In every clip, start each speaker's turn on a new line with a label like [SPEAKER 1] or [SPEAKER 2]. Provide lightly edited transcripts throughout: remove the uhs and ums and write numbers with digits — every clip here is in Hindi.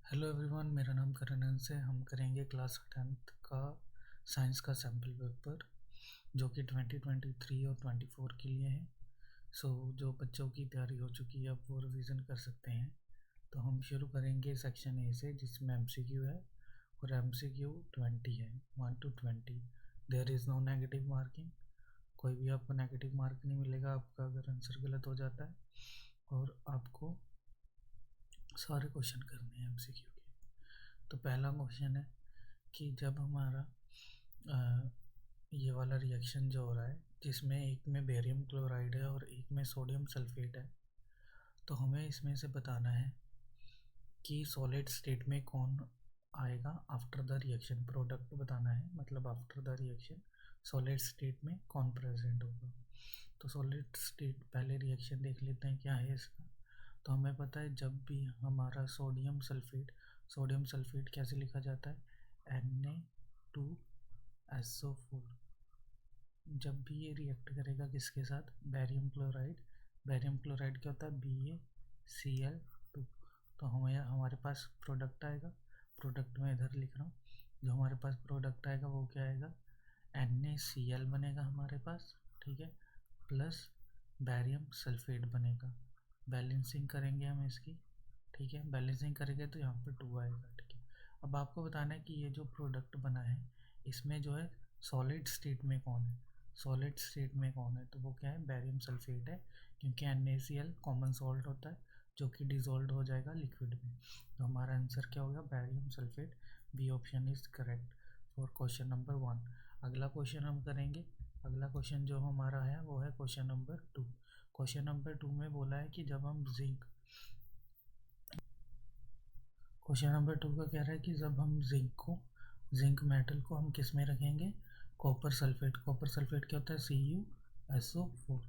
[SPEAKER 1] हेलो एवरीवन, मेरा नाम करण से हम करेंगे क्लास 10th का साइंस का सैम्पल पेपर जो कि 2023 और 24 के लिए है। जो बच्चों की तैयारी हो चुकी है अब वो रिवीजन कर सकते हैं। तो हम शुरू करेंगे सेक्शन ए से, जिसमें एमसीक्यू है और एमसीक्यू 20 है, 1 to 20। There is no negative marking, कोई भी आपको नेगेटिव मार्क नहीं मिलेगा आपका अगर आंसर गलत हो जाता है। और आपको सारे क्वेश्चन करने हैं एमसीक्यू के। तो पहला क्वेश्चन है कि जब हमारा ये वाला रिएक्शन जो हो रहा है, जिसमें एक में बेरियम क्लोराइड है और एक में सोडियम सल्फेट है, तो हमें इसमें से बताना है कि सॉलिड स्टेट में कौन आएगा आफ्टर द रिएक्शन। प्रोडक्ट बताना है, मतलब after the reaction solid state में कौन प्रेजेंट होगा। तो सॉलिड स्टेट पहले रिएक्शन देख लेते हैं क्या है इसका। तो हमें पता है जब भी हमारा सोडियम सल्फेट कैसे लिखा जाता है, Na2SO4। जब भी ये रिएक्ट करेगा किसके साथ, बैरियम क्लोराइड क्या होता है, BaCl2। तो हमारे पास प्रोडक्ट आएगा। प्रोडक्ट में इधर लिख रहा हूँ, जो हमारे पास प्रोडक्ट आएगा वो क्या आएगा, NaCl बनेगा हमारे पास, ठीक है, प्लस बैरियम सल्फेट बनेगा। बैलेंसिंग करेंगे हम इसकी, ठीक है, बैलेंसिंग करेंगे तो यहाँ पे 2 आएगा, ठीक है। अब आपको बताना है कि ये जो प्रोडक्ट बना है इसमें जो है सॉलिड स्टेट में कौन है। सॉलिड स्टेट में कौन है तो वो क्या है, बैरियम सल्फेट है, क्योंकि NaCl कॉमन सॉल्ट होता है जो कि डिजोल्व हो जाएगा लिक्विड में। तो हमारा आंसर क्या होगा, barium sulphate. B option is correct for question number 1। अगला क्वेश्चन हम करेंगे। अगला क्वेश्चन जो हमारा है वो है क्वेश्चन नंबर 2। क्वेश्चन नंबर 2 में बोला है कि जब हम क्वेश्चन नंबर 2 का कह रहा है कि जब हम जिंक मेटल को हम किस में रखेंगे, कॉपर सल्फेट क्या होता है, CuSO4।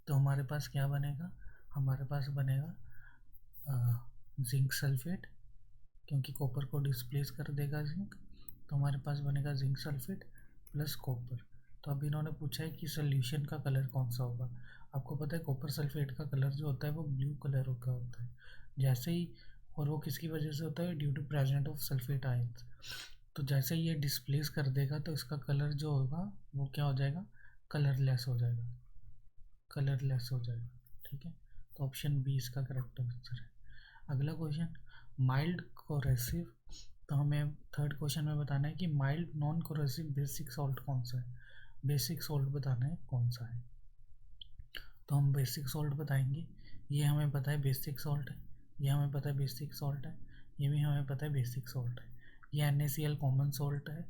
[SPEAKER 1] तो हमारे पास क्या बनेगा, हमारे पास बनेगा जिंक सल्फेट, क्योंकि कॉपर को डिस्प्लेस कर देगा जिंक। तो हमारे पास बनेगा जिंक सल्फेट प्लस कॉपर। तो अब इन्होंने पूछा है कि सोल्यूशन का कलर कौन सा होगा। आपको पता है कॉपर सल्फेट का कलर जो होता है वो ब्लू कलर का होता है, जैसे ही, और वो किसकी वजह से होता है, due to present of sulphate ions. तो जैसे ही ये डिस्प्लेस कर देगा तो इसका कलर जो होगा वो क्या हो जाएगा, कलरलेस हो जाएगा, ठीक है। तो ऑप्शन बी इसका करेक्ट आंसर है। अगला क्वेश्चन, माइल्ड कोरेसिव। तो हमें थर्ड क्वेश्चन में बताना है कि mild non coercive basic salt कौन सा है। बेसिक सॉल्ट बताना है कौन सा है। तो हम बेसिक सॉल्ट बताएंगे। ये हमें पता है बेसिक सॉल्ट है, ये हमें पता है बेसिक सॉल्ट है, ये भी हमें पता है बेसिक सॉल्ट है। ये NaCl कॉमन सॉल्ट है,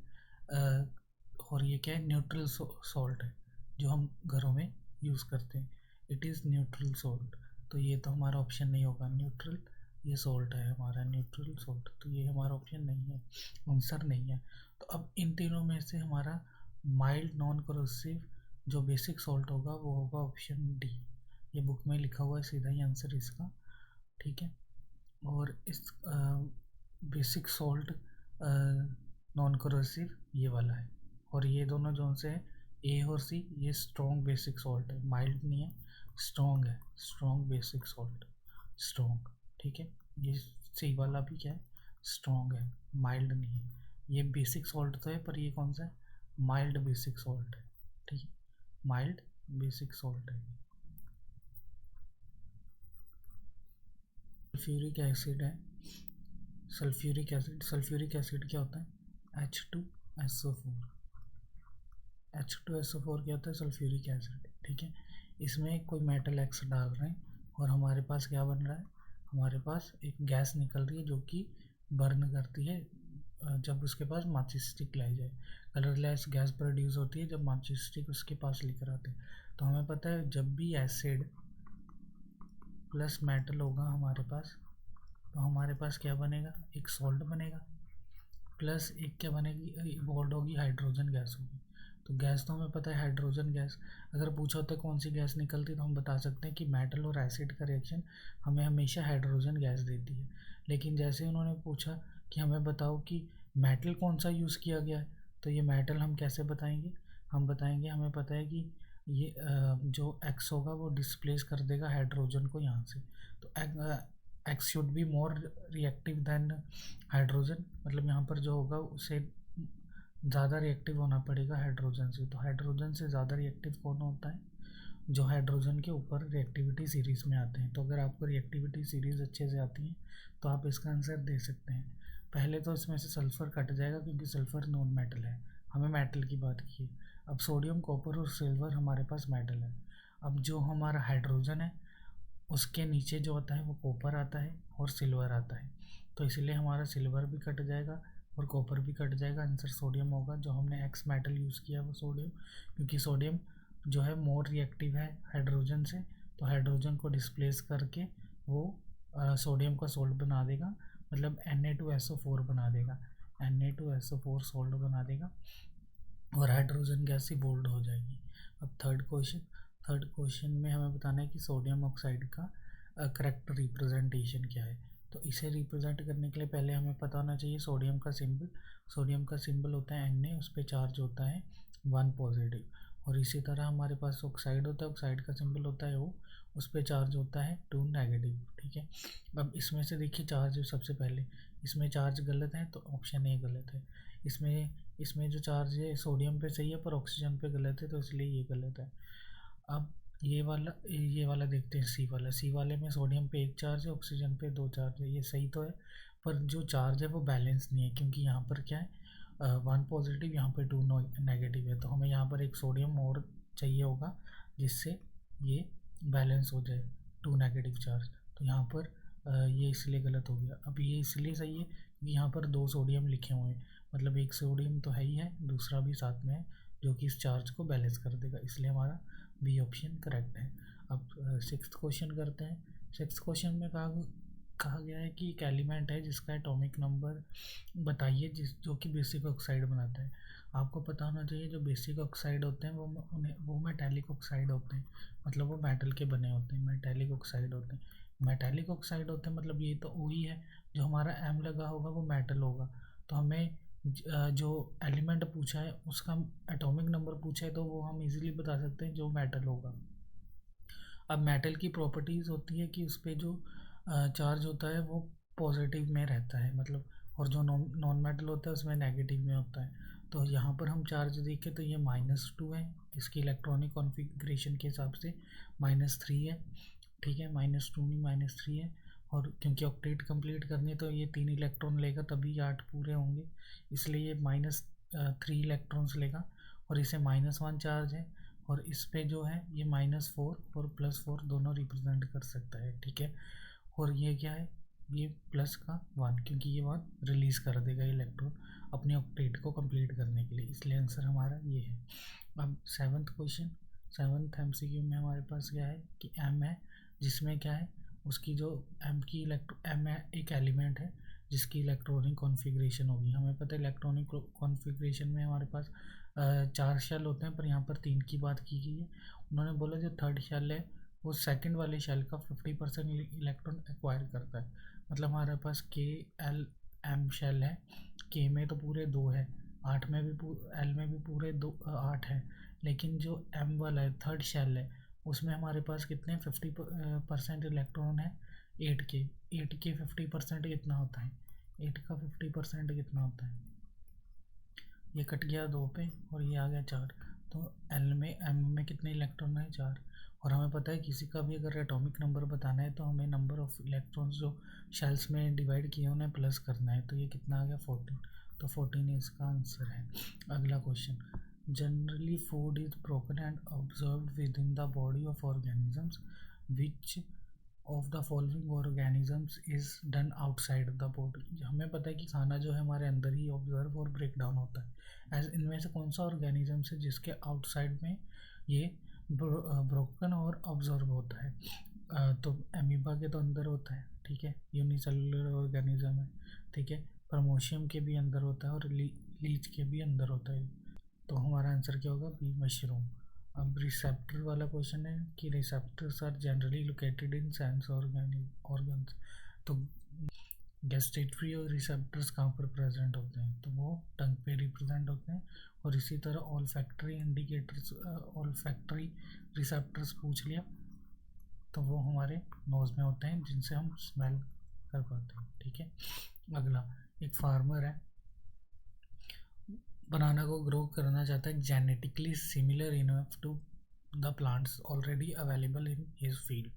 [SPEAKER 1] और ये क्या है, न्यूट्रल सॉल्ट है जो हम घरों में यूज़ करते हैं। It is neutral salt. तो ये तो हमारा ऑप्शन नहीं होगा, न्यूट्रल ये सॉल्ट है हमारा, न्यूट्रल सॉल्ट, तो ये हमारा ऑप्शन नहीं है, आंसर नहीं है। तो अब इन तीनों में से हमारा माइल्ड नॉन कोरोसिव जो बेसिक सॉल्ट होगा वो होगा ऑप्शन डी। ये बुक में लिखा हुआ है सीधा ही आंसर इसका, ठीक है। और इस बेसिक सॉल्ट नॉन कोरोसिव ये वाला है, और ये दोनों जो से है ए और सी, ये स्ट्रॉन्ग बेसिक सॉल्ट है, माइल्ड नहीं है, स्ट्रॉन्ग है, स्ट्रॉन्ग बेसिक सॉल्ट, स्ट्रॉन्ग, ठीक है। ये सी वाला भी क्या है, स्ट्रॉन्ग है, माइल्ड नहीं है। ये बेसिक सॉल्ट तो है पर ये कौन सा है, माइल्ड बेसिक सॉल्ट है, ठीक है, माइल्ड बेसिक सॉल्ट है। सल्फ्यूरिक एसिड है, सल्फ्यूरिक एसिड क्या होता है, H2SO4। H2SO4 क्या होता है, सल्फ्यूरिक एसिड, ठीक है। इसमें कोई मेटल एक्स डाल रहे हैं और हमारे पास क्या बन रहा है, हमारे पास एक गैस निकल रही है जो कि बर्न करती है जब उसके पास माचिस स्टिक लाई जाए। कलरलेस गैस प्रोड्यूस होती है जब माचिस स्टिक उसके पास लेकर आते हैं। तो हमें पता है जब भी एसिड प्लस मेटल होगा हमारे पास, तो हमारे पास क्या बनेगा, एक सॉल्ट बनेगा, प्लस एक क्या बनेगी, इवॉल्व होगी, हाइड्रोजन गैस होगी। तो गैस तो हमें पता है हाइड्रोजन गैस। अगर पूछा होता है कौन सी गैस निकलती तो हम बता सकते हैं कि मेटल और एसिड का रिएक्शन हमें हमेशा हाइड्रोजन गैस देती है। लेकिन जैसे उन्होंने पूछा कि हमें बताओ कि मेटल कौन सा यूज़ किया गया है, तो ये मेटल हम कैसे बताएंगे, हम बताएंगे हमें पता है कि ये जो एक्स होगा वो डिस्प्लेस कर देगा हाइड्रोजन को यहाँ से। तो X should be more reactive than hydrogen, मतलब यहाँ पर जो होगा उसे ज़्यादा रिएक्टिव होना पड़ेगा हाइड्रोजन से। तो हाइड्रोजन से ज़्यादा रिएक्टिव कौन होता है? जो हाइड्रोजन के ऊपर रिएक्टिविटी सीरीज़ में आते हैं। तो अगर आपको रिएक्टिविटी सीरीज़ अच्छे से आती है तो आप इसका आंसर दे सकते हैं। पहले तो इसमें से सल्फ़र कट जाएगा क्योंकि सल्फ़र नॉन मेटल है, हमें मेटल की बात की है। अब सोडियम, कॉपर और सिल्वर हमारे पास मेटल है। अब जो हमारा हाइड्रोजन है उसके नीचे जो आता है वो कॉपर आता है और सिल्वर आता है, तो इसलिए हमारा सिल्वर भी कट जाएगा और कॉपर भी कट जाएगा। आंसर सोडियम होगा। जो हमने एक्स मेटल यूज़ किया वो सोडियम, क्योंकि सोडियम जो है मोर रिएक्टिव है हाइड्रोजन से, तो हाइड्रोजन को डिस्प्लेस करके वो सोडियम का सोल्ट बना देगा, मतलब Na2SO4 बना देगा, Na2SO4 सोल्ट बना देगा और हाइड्रोजन गैस ही बोल्ड हो जाएगी। अब थर्ड क्वेश्चन में हमें बताना है कि सोडियम ऑक्साइड का करेक्ट रिप्रेजेंटेशन क्या है। तो इसे रिप्रेजेंट करने के लिए पहले हमें पता होना चाहिए सोडियम का सिंबल। सोडियम का सिंबल होता है Na, उस पर चार्ज होता है 1 पॉजिटिव। और इसी तरह हमारे पास ऑक्साइड होता है, ऑक्साइड का सिंबल होता है O, उस पर चार्ज होता है 2 नेगेटिव। ठीक है, अब इसमें से देखिए चार्ज सबसे पहले इसमें चार्ज गलत है तो ऑप्शन ए गलत है। इसमें जो चार्ज है सोडियम पे सही है पर ऑक्सीजन पे गलत है, तो इसलिए ये गलत है। अब ये वाला देखते हैं, सी वाले में सोडियम पे 1 चार्ज है, ऑक्सीजन पे 2 चार्ज है, ये सही तो है। पर जो चार्ज है वो बैलेंस नहीं है, क्योंकि यहाँ पर क्या है 1 पॉजिटिव, यहाँ पे 2 नेगेटिव है, तो हमें यहाँ पर एक सोडियम और चाहिए होगा जिससे ये बैलेंस हो जाए 2 नेगेटिव चार्ज। तो यहाँ पर ये इसलिए गलत हो गया। अब ये इसलिए सही है क्योंकि यहाँ पर 2 सोडियम लिखे हुए हैं, मतलब एक सोडियम तो है ही है, दूसरा भी साथ में है जो कि इस चार्ज को बैलेंस कर देगा, इसलिए हमारा बी ऑप्शन करेक्ट है। अब 6th क्वेश्चन करते हैं। 6th क्वेश्चन में कहा गया है कि एक एलिमेंट है जिसका एटॉमिक नंबर बताइए जो कि बेसिक ऑक्साइड बनाता है। आपको पता होना चाहिए जो बेसिक ऑक्साइड होते हैं वो मेटालिक ऑक्साइड होते हैं, मतलब वो मेटल के बने होते हैं, मेटालिक ऑक्साइड होते हैं। मेटालिक ऑक्साइड होते हैं मतलब ये तो वही है, जो हमारा एम लगा होगा वो मेटल होगा। तो हमें जो एलिमेंट पूछा है उसका एटॉमिक नंबर पूछा है तो वो हम इजीली बता सकते हैं जो मेटल होगा। अब मेटल की प्रॉपर्टीज़ होती है कि उस पर जो चार्ज होता है वो पॉजिटिव में रहता है, मतलब, और जो नॉन मेटल होता है उसमें नेगेटिव में होता है। तो यहाँ पर हम चार्ज देखें तो ये -2 है, इसकी इलेक्ट्रॉनिक कॉन्फ़िगरेशन के हिसाब से -3 है। ठीक है, -2 नहीं -3 है, और क्योंकि ऑक्टेट कंप्लीट करनी है तो ये 3 इलेक्ट्रॉन लेगा तभी 8 पूरे होंगे, इसलिए ये -3 इलेक्ट्रॉन्स लेगा। और इसे -1 चार्ज है, और इस पे जो है ये -4 और +4 दोनों रिप्रेजेंट कर सकता है। ठीक है, और ये क्या है, ये प्लस का 1, क्योंकि ये 1 रिलीज़ कर देगा इलेक्ट्रॉन अपने ऑक्टेट को कंप्लीट करने के लिए, इसलिए आंसर हमारा ये है। अब 7th क्वेश्चन, 7th MCQ में हमारे पास क्या है कि M है, जिसमें क्या है उसकी जो M एक एलिमेंट है जिसकी इलेक्ट्रॉनिक कॉन्फ़िगरेशन होगी। हमें पता है इलेक्ट्रॉनिक कॉन्फ़िगरेशन में हमारे पास 4 शेल होते हैं, पर यहाँ पर 3 की बात की गई है। उन्होंने बोला जो थर्ड शेल है वो सेकंड वाले शेल का 50% इलेक्ट्रॉन एक्वायर करता है, मतलब हमारे पास KLM शेल है। K में तो पूरे 2 है, 8 में भी L में भी पूरे 8 है, लेकिन जो M वाला है थर्ड शेल है उसमें हमारे पास कितने 50% इलेक्ट्रॉन है 8 के 50% कितना होता है, 8 का 50% कितना होता है, ये कट गया 2 पे और ये आ गया 4, तो M में कितने इलेक्ट्रॉन है 4। और हमें पता है किसी का भी अगर एटॉमिक नंबर बताना है तो हमें नंबर ऑफ इलेक्ट्रॉन्स जो शेल्स में डिवाइड किए उन्हें प्लस करना है, तो ये कितना आ गया 14, तो 14 इसका आंसर है। अगला question, generally food is broken and observed with in the body of organisms, which of the following organisms is done outside the body. हमें पता है कि खाना जो है हमारे अंदर ही ऑब्जर्व और ब्रेक डाउन होता है, एज इनमें से कौन सा ऑर्गेनिजम्स है जिसके आउटसाइड में ये ब्रोकन और ऑब्जर्व होता है। तो एमीबा के तो अंदर होता है, ठीक है, यूनिसेलुलर ऑर्गेनिज्म है, ठीक है, परमोशियम के भी अंदर होता है और लीच के भी अंदर होता है, तो हमारा आंसर क्या होगा बी, मशरूम। अब रिसेप्टर वाला क्वेश्चन है कि receptors are generally located in sense organs, तो गैस्ट्रेटरी और रिसेप्टर्स कहाँ पर प्रेजेंट होते हैं, तो वो टंग पे रिप्रेजेंट होते हैं। और इसी तरह ऑल्फैक्टरी इंडिकेटर्स, ऑल्फैक्टरी रिसेप्टर्स पूछ लिया तो वो हमारे नोज़ में होते हैं जिनसे हम स्मेल कर पाते हैं, ठीक है। अगला, एक फार्मर है, बनाना को ग्रो करना चाहता है genetically similar enough to the plants already available in his field,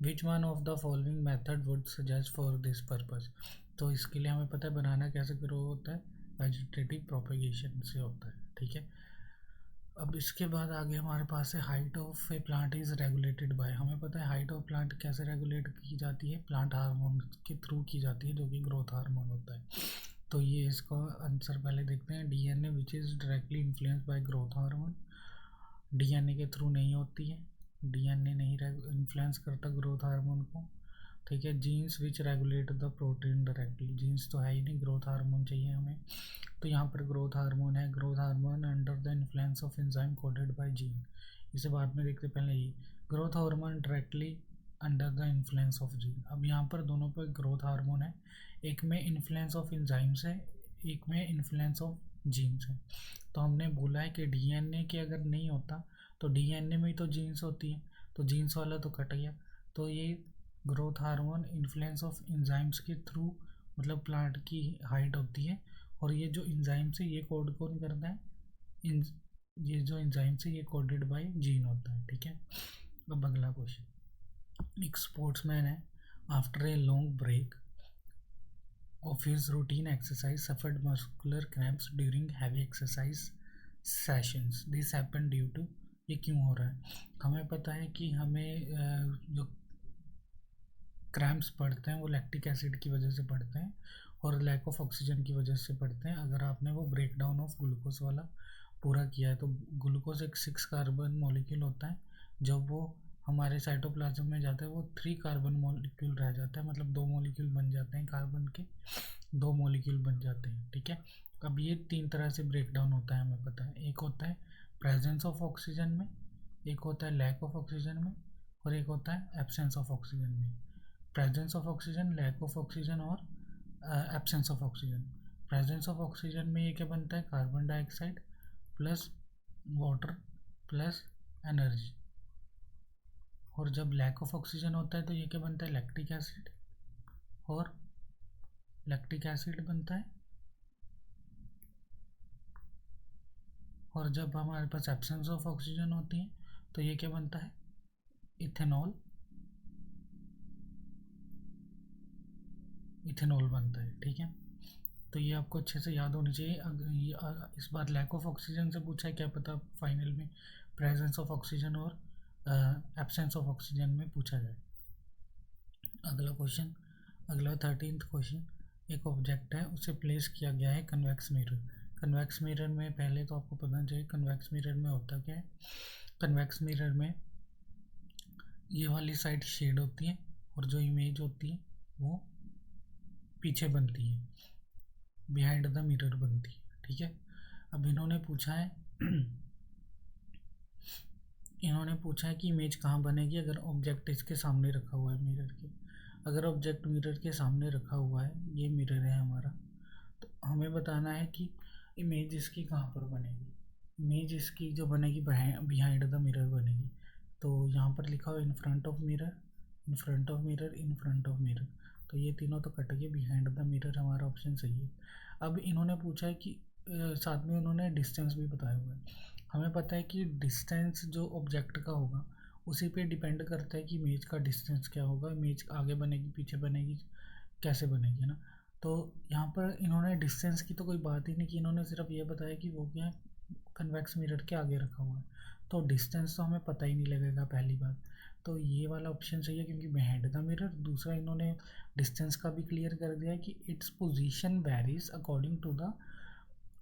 [SPEAKER 1] which one of the following method would suggest for this purpose. तो इसके लिए हमें पता है बनाना कैसे ग्रो होता है, वेजिटेटिव प्रोपेगेशन से होता है, ठीक है। अब इसके बाद आगे हमारे पास है height of A plant is regulated by. हमें पता है हाइट ऑफ प्लांट कैसे रेगुलेट की जाती है, प्लांट हार्मोन के थ्रू की जाती है, जो कि ग्रोथ हार्मोन होता है। तो ये इसका आंसर पहले देखते हैं, DNA which is directly influence by growth hormone. DNA के थ्रू नहीं होती है, डीएनए नहीं इन्फ्लुएंस करता ग्रोथ हार्मोन को, ठीक है। Genes which regulate the protein directly, genes तो है ही नहीं, ग्रोथ हार्मोन चाहिए हमें। तो यहाँ पर ग्रोथ हार्मोन है, growth hormone under the influence of enzyme coded by gene. इसे बाद में देखते पहले ही, growth hormone directly under the influence of gene. अब यहाँ पर दोनों पर ग्रोथ हार्मोन है, एक में इन्फ्लुएंस ऑफ एंजाइम्स है, एक में इन्फ्लुएंस ऑफ जीन्स है। तो हमने बोला है कि डीएनए के अगर नहीं होता तो डीएनए में ही तो जीन्स होती है, तो जीन्स वाला तो कट गया। तो ये growth hormone influence of enzymes के थ्रू मतलब प्लांट की हाइट होती है, और ये जो एंजाइम्स है ये कोड कौन करता है, ये जो एंजाइम्स है ये कोडेड बाय जीन होता है, ठीक है। अब अगला क्वेश्चन, एक स्पोर्ट्समैन है, after a long break of his routine exercise suffered muscular cramps during heavy exercise sessions. This happened due to, ये क्यों हो रहा है, हमें पता है कि हमें जो क्रैम्प्स पड़ते हैं वो लैक्टिक एसिड की वजह से पड़ते हैं और लैक ऑफ ऑक्सीजन की वजह से पड़ते हैं। अगर आपने वो ब्रेक डाउन ऑफ ग्लूकोज वाला पूरा किया है, तो ग्लूकोज एक 6 कार्बन मॉलिक्यूल होता है, जब वो हमारे साइटोप्लाज्म में जाता है वो 3 कार्बन मॉलिक्यूल रह जाता है, मतलब 2 मॉलिक्यूल बन जाते हैं, कार्बन के 2 मॉलिक्यूल बन जाते हैं, ठीक है। अब ये 3 तरह से ब्रेक डाउन होता है, हमें पता है। एक होता है प्रेजेंस ऑफ ऑक्सीजन में, एक होता है लैक ऑफ ऑक्सीजन में, और एक होता है एब्सेंस ऑफ ऑक्सीजन में। Presence of oxygen, lack of oxygen और absence of oxygen. Presence of oxygen में ये क्या बनता है, carbon dioxide plus water plus energy, और जब लैक ऑफ ऑक्सीजन होता है तो ये क्या बनता है, लैक्टिक एसिड, और लैक्टिक एसिड बनता है, और जब हमारे पास एब्सेंस ऑफ ऑक्सीजन होती है तो ये क्या बनता है, इथेनॉल, इथेनॉल बनता है, ठीक है। तो ये आपको अच्छे से याद होनी चाहिए। इस बार लैक ऑफ ऑक्सीजन से पूछा है, क्या पता फाइनल में प्रेजेंस ऑफ ऑक्सीजन और एब्सेंस ऑफ ऑक्सीजन में पूछा जाए। अगला क्वेश्चन, अगला 13th क्वेश्चन, एक ऑब्जेक्ट है उसे प्लेस किया गया है कन्वेक्स मिरर। कन्वेक्स मिरर में पहले तो आपको पता चाहिए कन्वेक्स मिरर में होता क्या है। कन्वेक्स मिरर में ये वाली साइड शेड होती है और जो इमेज होती है वो पीछे बनती है, बिहाइंड द मिरर बनती है, ठीक है। अब इन्होंने पूछा है कि इमेज कहाँ बनेगी अगर ऑब्जेक्ट इसके सामने रखा हुआ है मिरर के। अगर ऑब्जेक्ट मिरर के सामने रखा हुआ है, ये मिरर है हमारा, तो हमें बताना है कि इमेज इसकी कहाँ पर बनेगी। इमेज इसकी जो बनेगी बिहाइंड द मिरर बनेगी। तो यहाँ पर लिखा हुआ in front of mirror, in front of mirror, in front of mirror, तो ये तीनों तो कट गए, बिहाइंड द मिरर हमारा ऑप्शन सही है। अब इन्होंने पूछा है कि साथ में उन्होंने डिस्टेंस भी बताया हुआ है। हमें पता है कि डिस्टेंस जो ऑब्जेक्ट का होगा उसी पे डिपेंड करता है कि इमेज का डिस्टेंस क्या होगा, इमेज आगे बनेगी पीछे बनेगी कैसे बनेगी, है ना। तो यहाँ पर इन्होंने डिस्टेंस की तो कोई बात ही नहीं की, इन्होंने सिर्फ ये बताया कि वो क्या है, कन्वेक्स मिरर के आगे रखा हुआ है, तो डिस्टेंस तो हमें पता ही नहीं लगेगा पहली बात। तो ये वाला ऑप्शन सही है क्योंकि बिहाइंड द मिरर। दूसरा इन्होंने डिस्टेंस का भी क्लियर कर दिया है कि it's position varies according to the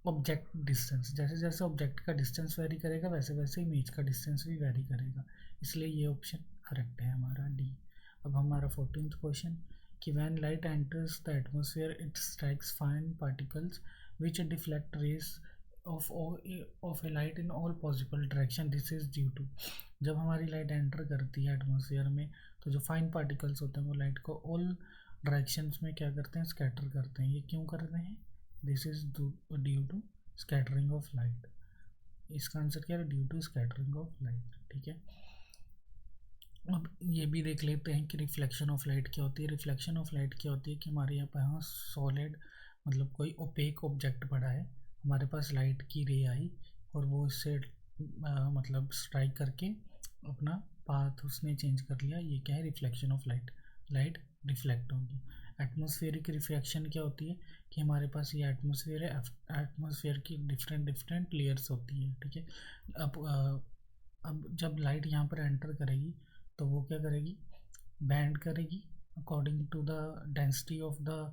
[SPEAKER 1] object distance, जैसे जैसे ऑब्जेक्ट का डिस्टेंस वेरी करेगा वैसे वैसे इमेज का डिस्टेंस भी वेरी करेगा, इसलिए ये ऑप्शन करेक्ट है हमारा डी। अब हमारा 14th क्वेश्चन, कि when light enters the atmosphere it strikes fine particles which deflect rays of a light in all possible direction, this is due to. जब हमारी लाइट एंटर करती है एटमॉस्फेयर में तो जो फाइन पार्टिकल्स होते हैं वो लाइट को ऑल डायरेक्शंस में क्या करते हैं, स्कैटर करते हैं। ये क्यों करते हैं, this is due to scattering of light. इसका आंसर क्या है, due to scattering of light, ठीक है। अब ये भी देख लेते हैं कि रिफ्लेक्शन ऑफ लाइट क्या होती है। रिफ्लेक्शन ऑफ लाइट क्या होती है कि हमारे यहाँ पर सॉलिड मतलब कोई ओपेक ऑब्जेक्ट पड़ा है, हमारे पास लाइट की रे आई और वो इससे मतलब स्ट्राइक करके अपना पाथ उसने चेंज कर लिया, ये क्या है, reflection of light. Light reflect होगी। एटमॉस्फेरिक रिफ्लेक्शन क्या होती है कि हमारे पास ये एटमॉस्फेयर है, एटमॉस्फेयर की डिफरेंट डिफरेंट लेयर्स होती है, ठीक है। अब जब लाइट यहाँ पर एंटर करेगी तो वो क्या करेगी, बैंड करेगी according to the density of the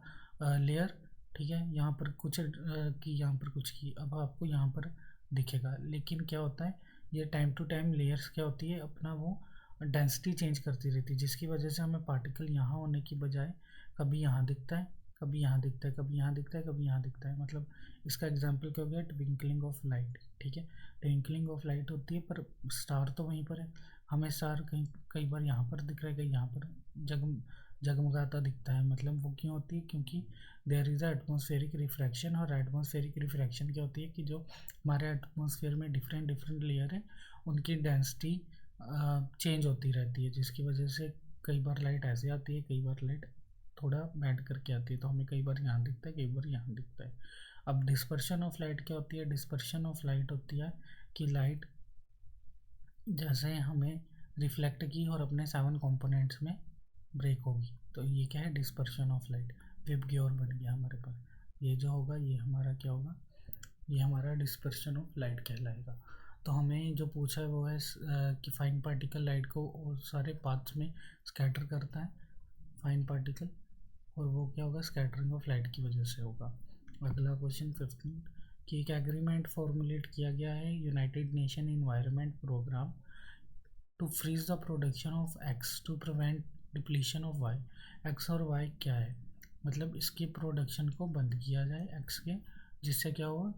[SPEAKER 1] layer, ठीक है। यहाँ पर कुछ की, यहाँ पर कुछ की, अब आपको यहाँ पर दिखेगा, लेकिन क्या होता है ये टाइम टू टाइम लेयर्स क्या होती है अपना वो डेंसिटी चेंज करती रहती है, जिसकी वजह से हमें पार्टिकल यहाँ होने की बजाय कभी यहाँ दिखता है, कभी यहाँ दिखता है, कभी यहाँ दिखता है, कभी यहाँ दिखता है। मतलब इसका एग्जाम्पल क्या हो गया, ट्विंकलिंग ऑफ लाइट, ठीक है। ट्विंकलिंग ऑफ लाइट होती है पर स्टार तो वहीं पर है, हमें स्टार कहीं कई बार यहाँ पर दिख रहा है, कहीं यहाँ पर जगमगाता दिखता है। मतलब वो क्यों होती है, क्योंकि there is a atmospheric refraction. और एटमॉस्फेरिक रिफ्रैक्शन क्या होती है कि जो हमारे एटमॉस्फेयर में डिफरेंट डिफरेंट लेयर है उनकी डेंसिटी चेंज होती रहती है, जिसकी वजह से कई बार लाइट ऐसे आती है, कई बार लाइट थोड़ा बैंड करके आती है, तो हमें कई बार यहाँ दिखता है, कई बार यहाँ दिखता है। अब डिस्पर्शन ऑफ लाइट क्या होती है, डिस्पर्शन ऑफ लाइट होती है कि लाइट जैसे हमें रिफ्लेक्ट की और अपने 7 कंपोनेंट्स में ब्रेक होगी, तो ये क्या है, डिस्पर्शन ऑफ लाइट। वेब ग्योर बन गया हमारे पास, ये जो होगा ये हमारा क्या होगा, ये हमारा डिस्पर्शन ऑफ लाइट कहलाएगा। तो हमें जो पूछा है वो है कि फाइन पार्टिकल लाइट को और सारे पाथ्स में स्कैटर करता है, फाइन पार्टिकल, और वो क्या होगा, स्कैटरिंग ऑफ लाइट की वजह से होगा। अगला क्वेश्चन 15 कि एक एग्रीमेंट फॉर्मुलेट किया गया है United Nation environment programme to freeze the production of X to prevent depletion of Y. X और वाई क्या है, मतलब इसके प्रोडक्शन को बंद किया जाए एक्स के, जिससे क्या हो,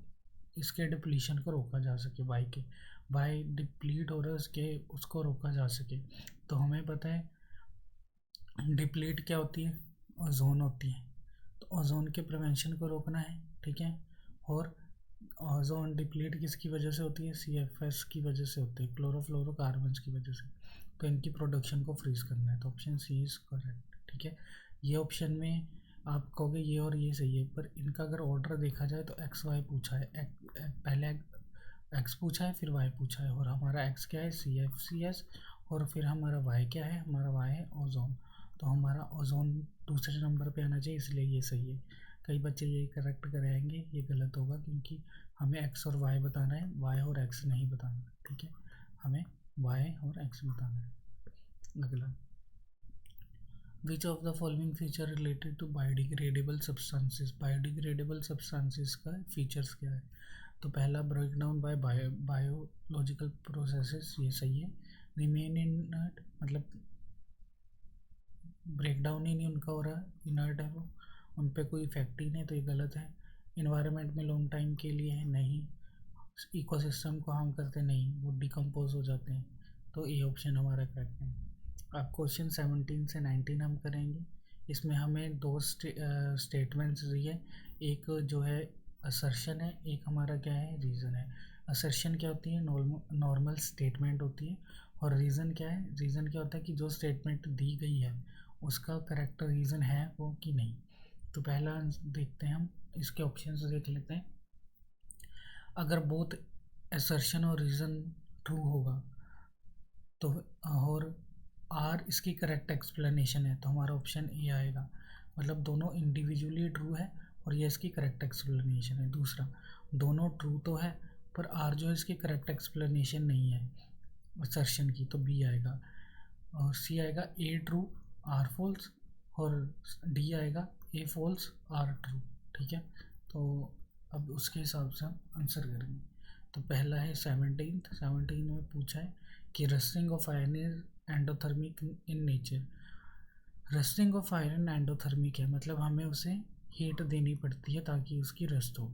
[SPEAKER 1] इसके डिप्लीशन को रोका जा सके, वाई के, वाई डिप्लीट हो रहा है उसके, उसको रोका जा सके। तो हमें पता है डिप्लीट क्या होती है, ओजोन होती है, तो ओजोन के प्रिवेंशन को रोकना है, ठीक है। और ओजोन डिप्लीट किसकी वजह से होती है, CFS की वजह से होती है, क्लोरोफ्लोरोकार्बन्स की वजह से, तो इनकी प्रोडक्शन को फ्रीज करना है, तो ऑप्शन सी इज करेक्ट, ठीक है। ये ऑप्शन में आप कहोगे ये और ये सही है, पर इनका अगर ऑर्डर देखा जाए तो एक्स वाई पूछा है, पहले एक्स पूछा है फिर वाई पूछा है, और हमारा एक्स क्या है, CFCS, और फिर हमारा वाई क्या है, हमारा वाई है ओजोन, तो हमारा ओजोन दूसरे नंबर पे आना चाहिए, इसलिए ये सही है। कई बच्चे ये करेक्ट कराएंगे, ये गलत होगा क्योंकि हमें एक्स और वाई बताना है, वाई और एक्स नहीं बताना, ठीक है, हमें वाई और एक्स बताना है। अगला, which of the following feature related to biodegradable substances, biodegradable substances का फीचर्स क्या है, तो पहला break down by biological processes, ये सही है। रिमेन इनर्ट, मतलब ब्रेक डाउन ही नहीं उनका हो रहा है, इनर्ट है वो, उन पर कोई इफेक्ट ही नहीं, तो ये गलत है। इन्वायरमेंट में लॉन्ग टाइम के लिए है, नहीं। इकोसिस्टम को हार्म करते, नहीं, वो डिकम्पोज हो जाते हैं, तो ये ऑप्शन हमारा करेक्ट है। अब क्वेश्चन 17 से 19 हम करेंगे, इसमें हमें दो स्टेटमेंट्स दिए, एक जो है असर्शन है, एक हमारा क्या है, रीज़न है। असर्शन क्या होती है, नॉर्मल स्टेटमेंट होती है, और रीज़न क्या है, रीज़न क्या होता है कि जो स्टेटमेंट दी गई है उसका करेक्ट रीज़न है वो कि नहीं। तो पहला देखते हैं हम, इसके ऑप्शन देख लेते हैं। अगर बोथ असर्शन और रीज़न ट्रू होगा तो, और आर इसकी करेक्ट एक्सप्लेनेशन है, तो हमारा ऑप्शन ए आएगा, मतलब दोनों इंडिविजुअली ट्रू है और ये इसकी करेक्ट एक्सप्लेनेशन है। दूसरा, दोनों ट्रू तो है पर आर जो है इसकी करेक्ट एक्सप्लेनेशन नहीं है असर्शन की, तो बी आएगा। और सी आएगा ए ट्रू आर फॉल्स, और डी आएगा ए फॉल्स आर ट्रू, ठीक है। तो अब उसके हिसाब से हम आंसर करेंगे। तो पहला है 17 में पूछा है कि rusting of iron is endothermic in nature. Rusting of iron endothermic है, मतलब हमें उसे हीट देनी पड़ती है ताकि उसकी रस्ट हो।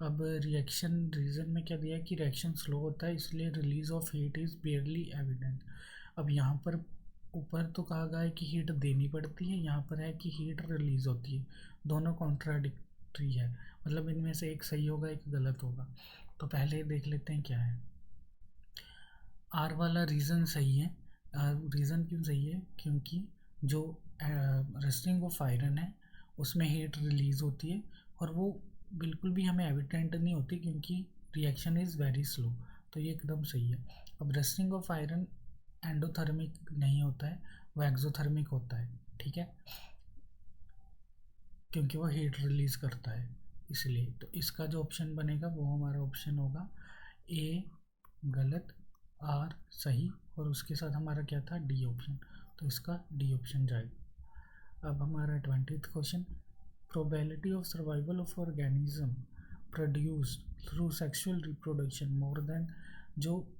[SPEAKER 1] अब रिएक्शन रीज़न में क्या दिया है कि रिएक्शन स्लो होता है, इसलिए release of heat is बेयरली evident. अब यहाँ पर ऊपर तो कहा गया है कि हीट देनी पड़ती है, यहाँ पर है कि हीट रिलीज होती है, दोनों कॉन्ट्राडिक्टरी है, मतलब इनमें से एक सही होगा एक गलत होगा। तो पहले देख लेते हैं क्या है। आर वाला रीज़न सही है, रीज़न क्यों सही है, क्योंकि जो रस्टिंग ऑफ आयरन है उसमें हीट रिलीज़ होती है और वो बिल्कुल भी हमें एविडेंट नहीं होती क्योंकि रिएक्शन इज़ वेरी स्लो, तो ये एकदम सही है। अब रस्टिंग ऑफ आयरन एंडोथर्मिक नहीं होता है, वो एक्सोथर्मिक होता है, ठीक है, क्योंकि वो हीट रिलीज़ करता है इसलिए। तो इसका जो ऑप्शन बनेगा वो हमारा ऑप्शन होगा ए गलत, आर सही, और उसके साथ हमारा क्या था, डी ऑप्शन, तो इसका डी ऑप्शन जाएगा। अब हमारा 20th question, probability of survival of organism produced through sexual reproduction more than, जो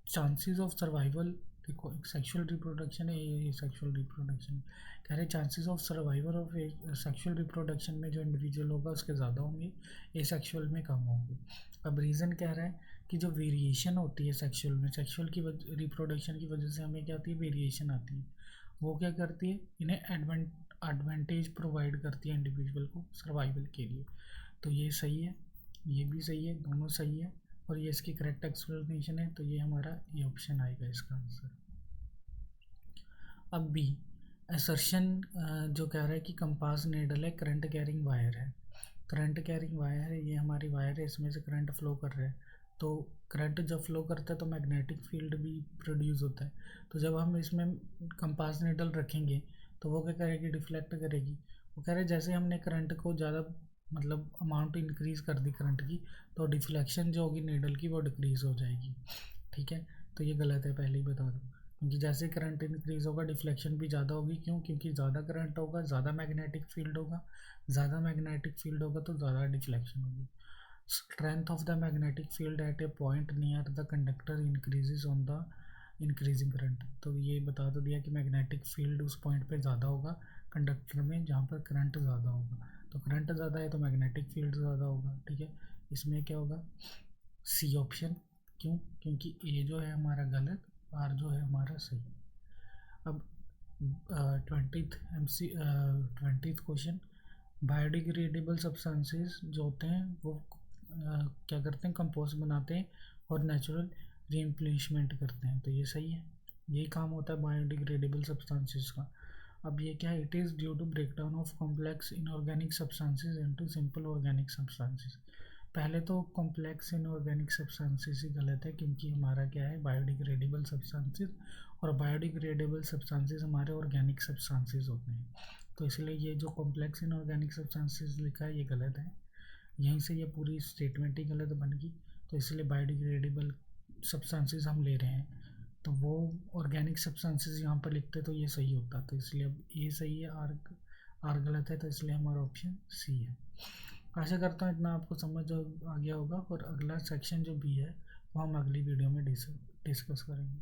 [SPEAKER 1] चांसेस ऑफ सर्वाइवल, देखो एक सेक्सुअल रिप्रोडक्शन है, ये सेक्सुअल रिप्रोडक्शन कह रहे chances of survival of sexual reproduction में जो इंडिविजुअल होगा उसके ज़्यादा होंगे, ए सेक्सुअल में कम होंगे। अब रीज़न कह रहा है कि जो वेरिएशन होती है सेक्सुअल में, सेक्सुअल की रिप्रोडक्शन की वजह से हमें क्या आती है, वेरिएशन आती है, वो क्या करती है, इन्हें एडवांटेज प्रोवाइड करती है इंडिविजुअल को सर्वाइवल के लिए। तो ये सही है, ये भी सही है, दोनों सही है, और ये इसकी करेक्ट एक्सप्लेनेशन है, तो ये हमारा ये ऑप्शन आएगा इसका आंसर। अब बी, असर्शन जो कह रहा है कि कंपास नीडल है, करंट कैरिंग वायर है, करंट कैरिंग वायर है, ये हमारी वायर है, इसमें से करंट फ्लो कर रहा है, तो करंट जब फ्लो करता है तो मैग्नेटिक फील्ड भी प्रोड्यूस होता है, तो जब हम इसमें कंपास नीडल रखेंगे तो वो क्या करेगी, डिफ्लेक्ट करेगी। वो कह रहे जैसे हमने करंट को ज़्यादा मतलब अमाउंट इंक्रीज़ कर दी करंट की, तो डिफ्लेक्शन जो होगी नीडल की वो डिक्रीज़ हो जाएगी, ठीक है, तो ये गलत है, पहले ही बता दूँ, क्योंकि जैसे करंट इंक्रीज़ होगा डिफ्लेक्शन भी ज़्यादा होगी, क्यों, क्योंकि ज़्यादा करंट होगा ज़्यादा मैग्नेटिक फील्ड होगा, ज़्यादा मैग्नेटिक फील्ड होगा तो ज़्यादा डिफ्लेक्शन होगी। Strength of the magnetic field at A point near the conductor increases on the increasing current, तो ये बता तो दिया कि मैग्नेटिक फील्ड उस पॉइंट पे ज़्यादा होगा कंडक्टर में जहाँ पर करंट ज़्यादा होगा, तो करंट ज़्यादा है तो मैग्नेटिक फील्ड ज़्यादा होगा, ठीक है, इसमें क्या होगा, सी ऑप्शन, क्यों, क्योंकि ए जो है हमारा गलत, आर जो है हमारा सही। अब 20th क्वेश्चन, बायोडिग्रेडेबल सब्सटेंसेस जो होते हैं वो क्या करते हैं, कंपोस्ट बनाते हैं और नेचुरल रीइम्प्लेसमेंट करते हैं, तो ये सही है, यही काम होता है बायोडिग्रेडेबल सब्सटेंसेस का। अब ये क्या है, it is due to breakdown of complex inorganic substances into simple organic substances. पहले तो कॉम्प्लेक्स इनऑर्गेनिक सब्सटेंसेस ही गलत है, क्योंकि हमारा क्या है, बायोडिग्रेडेबल सब्सटेंसेस, और बायोडिग्रेडेबल सब्सटेंसेस हमारे ऑर्गेनिक सब्सटेंसेस होते हैं, तो इसलिए ये जो कॉम्प्लेक्स इनऑर्गेनिक सब्सटेंसेस लिखा है ये गलत है, यहीं से ये पूरी स्टेटमेंट ही गलत बन गई, तो इसलिए बायोडिग्रेडेबल सब्सटेंसेस हम ले रहे हैं, तो वो ऑर्गेनिक सब्सटेंसेस यहाँ पर लिखते तो ये सही होता, तो इसलिए अब ए सही है, आर गलत है, तो इसलिए हमारा ऑप्शन सी है। आशा करता हूँ इतना आपको समझ आ गया होगा, और अगला सेक्शन जो भी है वो हम अगली वीडियो में डिस्कस करेंगे।